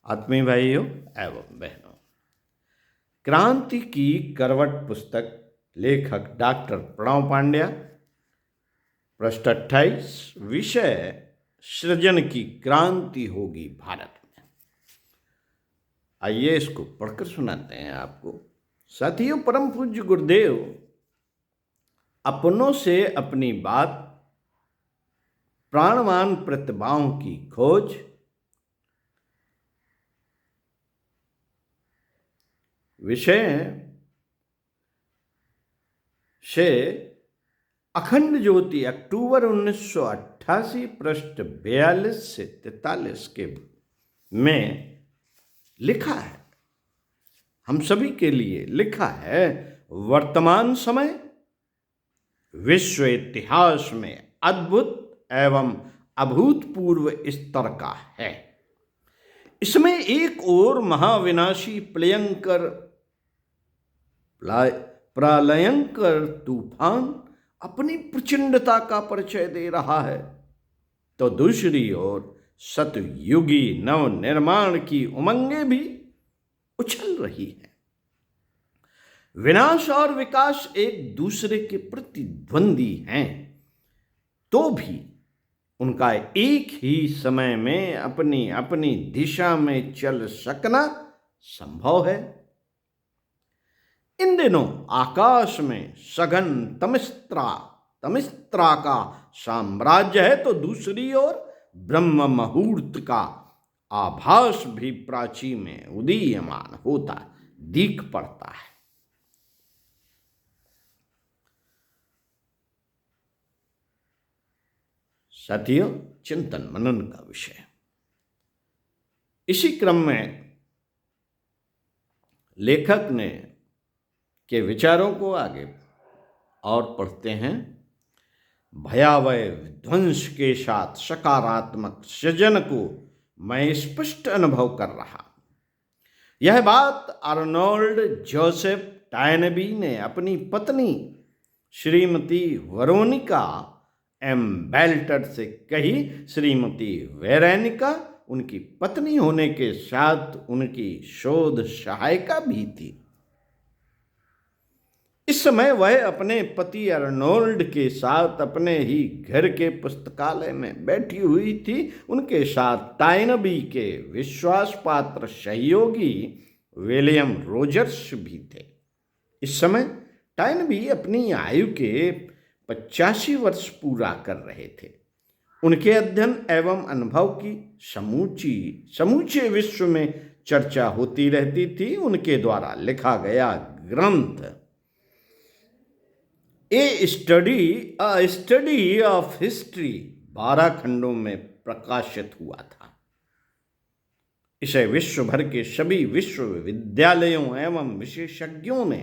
आत्मीय भाइयों एवं बहनों, क्रांति की करवट पुस्तक, लेखक डॉक्टर प्रणव पांड्या, पृष्ठ 28, विषय सृजन की क्रांति होगी भारत में। आइए इसको पढ़कर सुनाते हैं आपको। साथियों, परम पूज्य गुरुदेव अपनों से अपनी बात, प्राणवान प्रतिभाओं की खोज, विषय से अखंड ज्योति, अक्टूबर 1988, पृष्ठ 42 से 43 के में लिखा है, हम सभी के लिए लिखा है। वर्तमान समय विश्व इतिहास में अद्भुत एवं अभूतपूर्व स्तर का है। इसमें एक ओर महाविनाशी प्रलयंकर तूफान अपनी प्रचंडता का परिचय दे रहा है, तो दूसरी ओर सतयुगी नव निर्माण की उमंगें भी उछल रही है। विनाश और विकास एक दूसरे के प्रतिद्वंदी हैं, तो भी उनका एक ही समय में अपनी अपनी दिशा में चल सकना संभव है। इन दिनों आकाश में सघन तमिस्त्रा का साम्राज्य है, तो दूसरी ओर ब्रह्म मुहूर्त का आभास भी प्राची में उदीयमान होता दिख पड़ता है। साथियों, चिंतन मनन का विषय। इसी क्रम में लेखक ने के विचारों को आगे और पढ़ते हैं। भयावह विध्वंस के साथ सकारात्मक सृजन को मैं स्पष्ट अनुभव कर रहा। यह बात आर्नोल्ड जोसेफ टायनबी ने अपनी पत्नी श्रीमती वेरोनिका एम बेल्टर से कही। श्रीमती वेरोनिका उनकी पत्नी होने के साथ उनकी शोध सहायिका भी थी। इस समय वह अपने पति अर्नोल्ड के साथ अपने ही घर के पुस्तकालय में बैठी हुई थी। उनके साथ टायनबी के विश्वास पात्र सहयोगी विलियम रोजर्स भी थे। इस समय टायनबी अपनी आयु के 85 वर्ष पूरा कर रहे थे। उनके अध्ययन एवं अनुभव की समूचे विश्व में चर्चा होती रहती थी। उनके द्वारा लिखा गया ग्रंथ ए स्टडी ऑफ हिस्ट्री 12 खंडों में प्रकाशित हुआ था। इसे विश्व भर के सभी विश्वविद्यालयों एवं विशेषज्ञों ने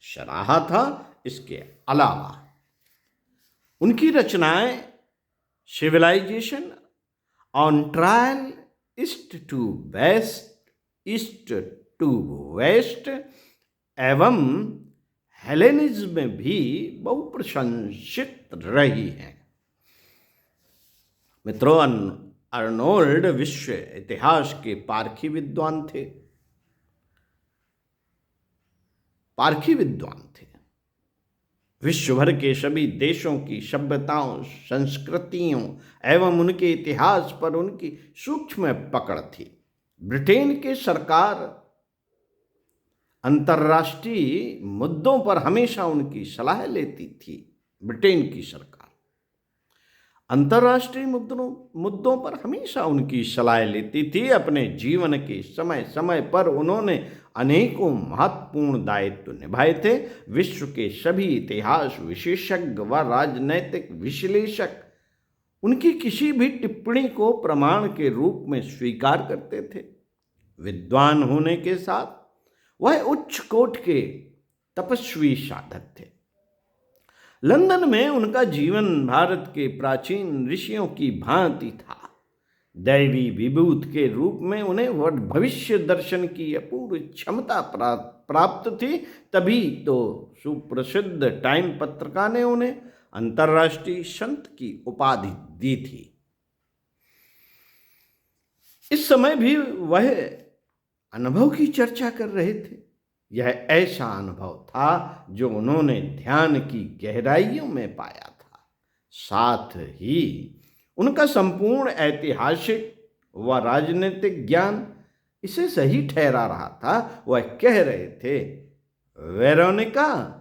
सराहा था। इसके अलावा उनकी रचनाएं civilization on trial, east to west एवं हेलेनिज्म में भी बहुप्रशंसित रही है। मित्रों, अर्नोल्ड विश्व इतिहास के पारखी विद्वान थे। विश्व भर के सभी देशों की सभ्यताओं, संस्कृतियों एवं उनके इतिहास पर उनकी सूक्ष्म पकड़ थी। ब्रिटेन की सरकार अंतर्राष्ट्रीय मुद्दों पर हमेशा उनकी सलाह लेती थी। ब्रिटेन की सरकार अंतर्राष्ट्रीय मुद्दों पर हमेशा उनकी सलाह लेती थी। अपने जीवन के समय समय पर उन्होंने अनेकों महत्वपूर्ण दायित्व निभाए थे। विश्व के सभी इतिहास विशेषज्ञ व राजनैतिक विश्लेषक उनकी किसी भी टिप्पणी को प्रमाण के रूप में स्वीकार करते थे। विद्वान होने के साथ वह उच्च कोटि के तपस्वी साधक थे। लंदन में उनका जीवन भारत के प्राचीन ऋषियों की भांति था। दैवी विभूत के रूप में उन्हें भविष्य दर्शन की अपूर्व क्षमता प्राप्त थी। तभी तो सुप्रसिद्ध टाइम पत्रिका ने उन्हें अंतर्राष्ट्रीय संत की उपाधि दी थी। इस समय भी वह अनुभव की चर्चा कर रहे थे। यह ऐसा अनुभव था जो उन्होंने ध्यान की गहराइयों में पाया था। साथ ही उनका संपूर्ण ऐतिहासिक व राजनीतिक ज्ञान इसे सही ठहरा रहा था। वह कह रहे थे, वेरोनिका,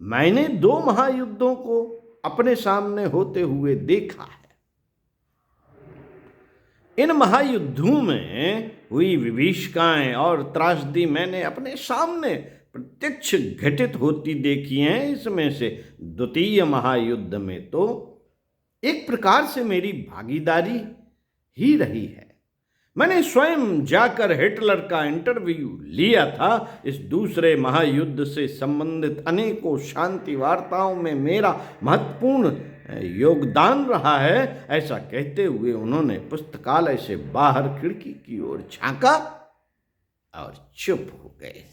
मैंने 2 महायुद्धों को अपने सामने होते हुए देखा है। इन महायुद्धों में हुई विभीषिकाएं और त्रासदी मैंने अपने सामने प्रत्यक्ष घटित होती देखी हैं। इसमें से द्वितीय महायुद्ध में तो एक प्रकार से मेरी भागीदारी ही रही है। मैंने स्वयं जाकर हिटलर का इंटरव्यू लिया था। इस दूसरे महायुद्ध से संबंधित अनेकों शांति वार्ताओं में मेरा महत्वपूर्ण योगदान रहा है। ऐसा कहते हुए उन्होंने पुस्तकालय से बाहर खिड़की की ओर झांका और चुप हो गए।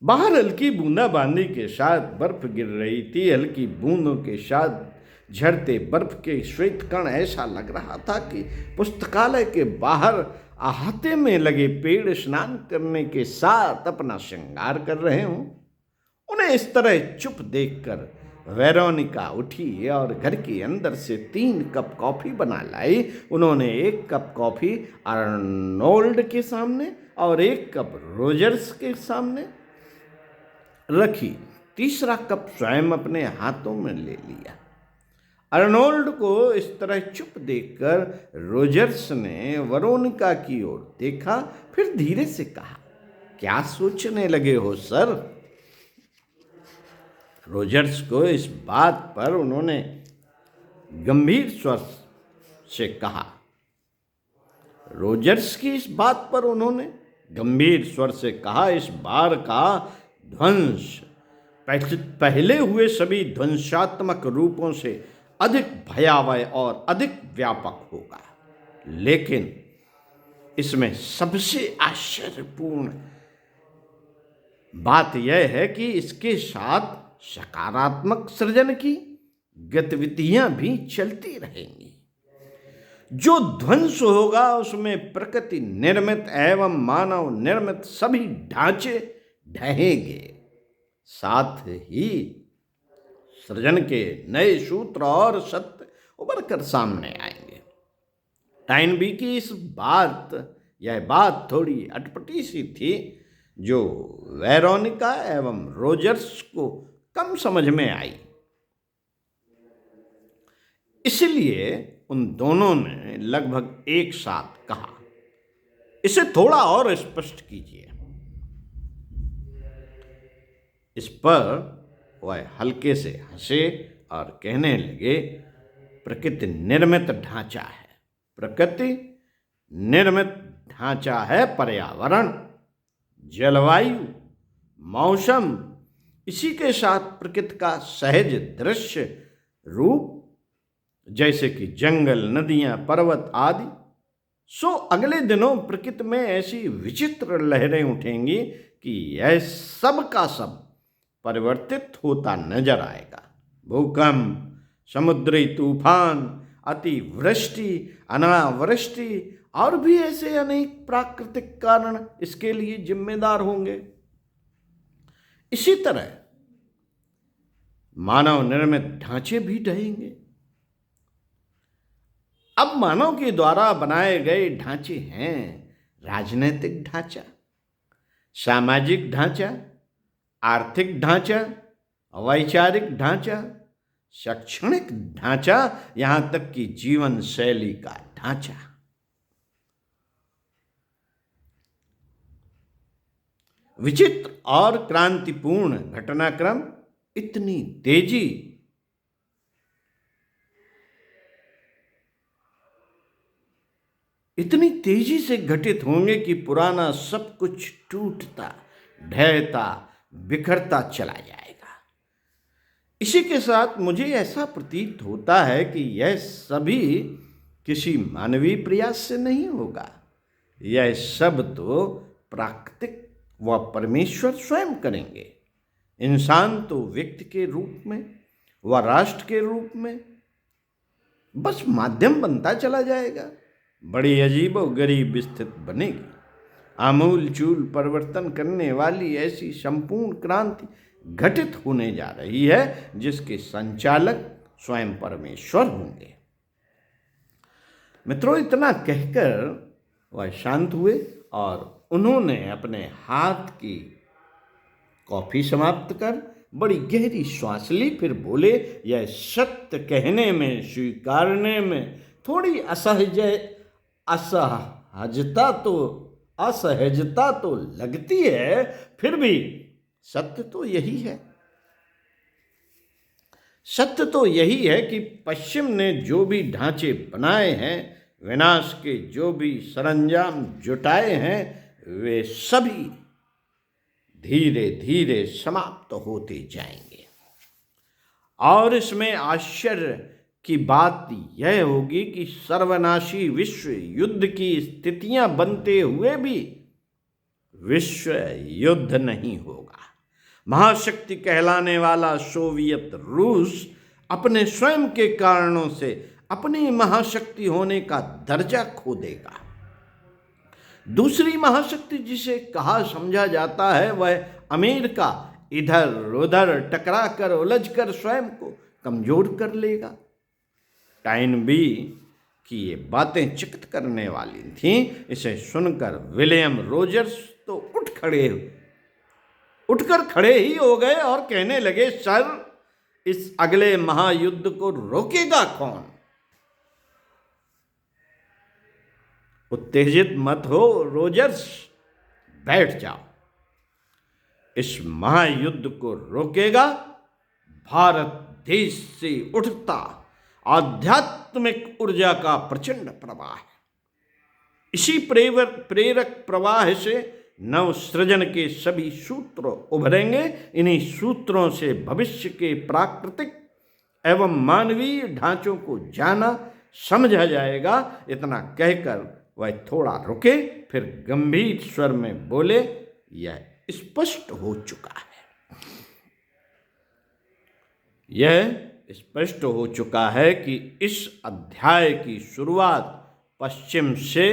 बाहर हल्की बूंदाबांदी के साथ बर्फ गिर रही थी। हल्की बूंदों के साथ झड़ते बर्फ के श्वेत कण ऐसा लग रहा था कि पुस्तकालय के बाहर अहाते में लगे पेड़ स्नान करने के साथ अपना श्रृंगार कर रहे हों। उन्हें इस तरह चुप देखकर वेरोनिका उठी और घर के अंदर से 3 कप कॉफी बना लाई। उन्होंने 1 कप कॉफी अर्नोल्ड के सामने और 1 कप रोजर्स के सामने रखी। तीसरा कप स्वयं अपने हाथों में ले लिया। अर्नोल्ड को इस तरह चुप देखकर रोजर्स ने वेरोनिका की ओर देखा, फिर धीरे से कहा, क्या सोचने लगे हो सर? रोजर्स को इस बात पर उन्होंने गंभीर स्वर से कहा। रोजर्स की इस बात पर उन्होंने गंभीर स्वर से कहा, इस बार का ध्वंस पहले हुए सभी ध्वंसात्मक रूपों से अधिक भयावह और अधिक व्यापक होगा। लेकिन इसमें सबसे आश्चर्यपूर्ण बात यह है कि इसके साथ सकारात्मक सृजन की गतिविधियां भी चलती रहेंगी। जो ध्वंस होगा उसमें प्रकृति निर्मित एवं मानव निर्मित सभी ढांचे ढहेंगे। साथ ही सृजन के नए सूत्र और सत्य उभर कर सामने आएंगे। टाइनबी की यह बात थोड़ी अटपटी सी थी, जो वेरोनिका एवं रोजर्स को कम समझ में आई। इसलिए उन दोनों ने लगभग एक साथ कहा, इसे थोड़ा और स्पष्ट कीजिए। इस पर वह हल्के से हंसे और कहने लगे, प्रकृति निर्मित ढांचा है। प्रकृति निर्मित ढांचा है पर्यावरण, जलवायु, मौसम, इसी के साथ प्रकृति का सहज दृश्य रूप, जैसे कि जंगल, नदियां, पर्वत आदि। सो अगले दिनों प्रकृति में ऐसी विचित्र लहरें उठेंगी कि यह सब का सब परिवर्तित होता नजर आएगा। भूकंप, समुद्री तूफान, अतिवृष्टि, अनावृष्टि और भी ऐसे अनेक प्राकृतिक कारण इसके लिए जिम्मेदार होंगे। इसी तरह मानव निर्मित ढांचे भी ढहेंगे। अब मानव के द्वारा बनाए गए ढांचे हैं राजनीतिक ढांचा, सामाजिक ढांचा, आर्थिक ढांचा, वैचारिक ढांचा, शैक्षणिक ढांचा, यहां तक कि जीवन शैली का ढांचा। विचित्र और क्रांतिपूर्ण घटनाक्रम इतनी तेजी से घटित होंगे कि पुराना सब कुछ टूटता, ढहता, बिखरता चला जाएगा। इसी के साथ मुझे ऐसा प्रतीत होता है कि यह सभी किसी मानवीय प्रयास से नहीं होगा। यह सब तो प्राकृतिक व परमेश्वर स्वयं करेंगे। इंसान तो व्यक्ति के रूप में व राष्ट्र के रूप में बस माध्यम बनता चला जाएगा। बड़ी अजीब और गरीब स्थिति बनेगी। आमूल चूल परिवर्तन करने वाली ऐसी संपूर्ण क्रांति घटित होने जा रही है जिसके संचालक स्वयं परमेश्वर होंगे। मित्रों, इतना कहकर वह शांत हुए और उन्होंने अपने हाथ की कॉफी समाप्त कर बड़ी गहरी श्वास ली। फिर बोले, यह सत्य कहने में, स्वीकारने में थोड़ी असहजता तो लगती है, फिर भी सत्य तो यही है। सत्य तो यही है कि पश्चिम ने जो भी ढांचे बनाए हैं, विनाश के जो भी सरंजाम जुटाए हैं, वे सभी धीरे धीरे समाप्त होते जाएंगे। और इसमें आश्चर्य की बात यह होगी कि सर्वनाशी विश्व युद्ध की स्थितियां बनते हुए भी विश्व युद्ध नहीं होगा। महाशक्ति कहलाने वाला सोवियत रूस अपने स्वयं के कारणों से अपनी महाशक्ति होने का दर्जा खो देगा। दूसरी महाशक्ति जिसे कहा समझा जाता है वह अमेरिका इधर उधर टकरा कर उलझ कर स्वयं को कमजोर कर लेगा। टाइन बी की ये बातें चकित करने वाली थीं। इसे सुनकर विलियम रोजर्स तो उठकर खड़े ही हो गए और कहने लगे, सर, इस अगले महायुद्ध को रोकेगा कौन? उत्तेजित मत हो रोजर्स, बैठ जाओ। इस महायुद्ध को रोकेगा भारत देश से उठता आध्यात्मिक ऊर्जा का प्रचंड प्रवाह है। इसी प्रेरक प्रवाह से नव सृजन के सभी सूत्र उभरेंगे। इन्हीं सूत्रों से भविष्य के प्राकृतिक एवं मानवीय ढांचों को जाना समझा जाएगा। इतना कहकर वह थोड़ा रुके, फिर गंभीर स्वर में बोले, यह स्पष्ट हो चुका है। यह स्पष्ट हो चुका है कि इस अध्याय की शुरुआत पश्चिम से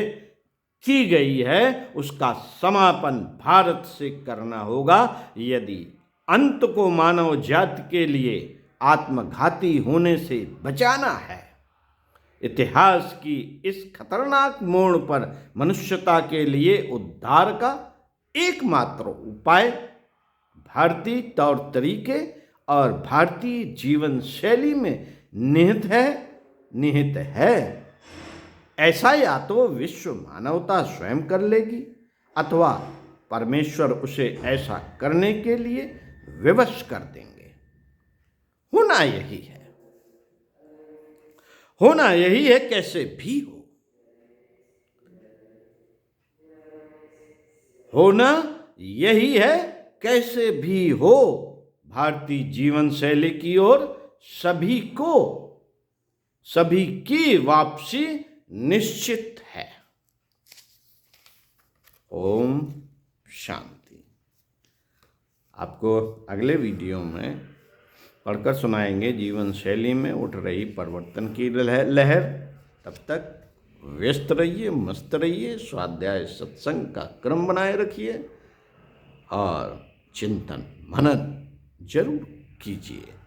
की गई है, उसका समापन भारत से करना होगा यदि अंत को मानव जाति के लिए आत्मघाती होने से बचाना है। इतिहास की इस खतरनाक मोड़ पर मनुष्यता के लिए उद्धार का एकमात्र उपाय भारतीय तौर तरीके और भारतीय जीवन शैली में निहित है। ऐसा या तो विश्व मानवता स्वयं कर लेगी अथवा परमेश्वर उसे ऐसा करने के लिए विवश कर देंगे। होना यही है कैसे भी हो। होना यही है कैसे भी हो। भारतीय जीवन शैली की ओर सभी की वापसी निश्चित है। ओम शांति। आपको अगले वीडियो में पढ़कर सुनाएंगे जीवन शैली में उठ रही परिवर्तन की लहर। तब तक व्यस्त रहिए, मस्त रहिए, स्वाध्याय सत्संग का क्रम बनाए रखिए और चिंतन मनन जरूर कीजिए।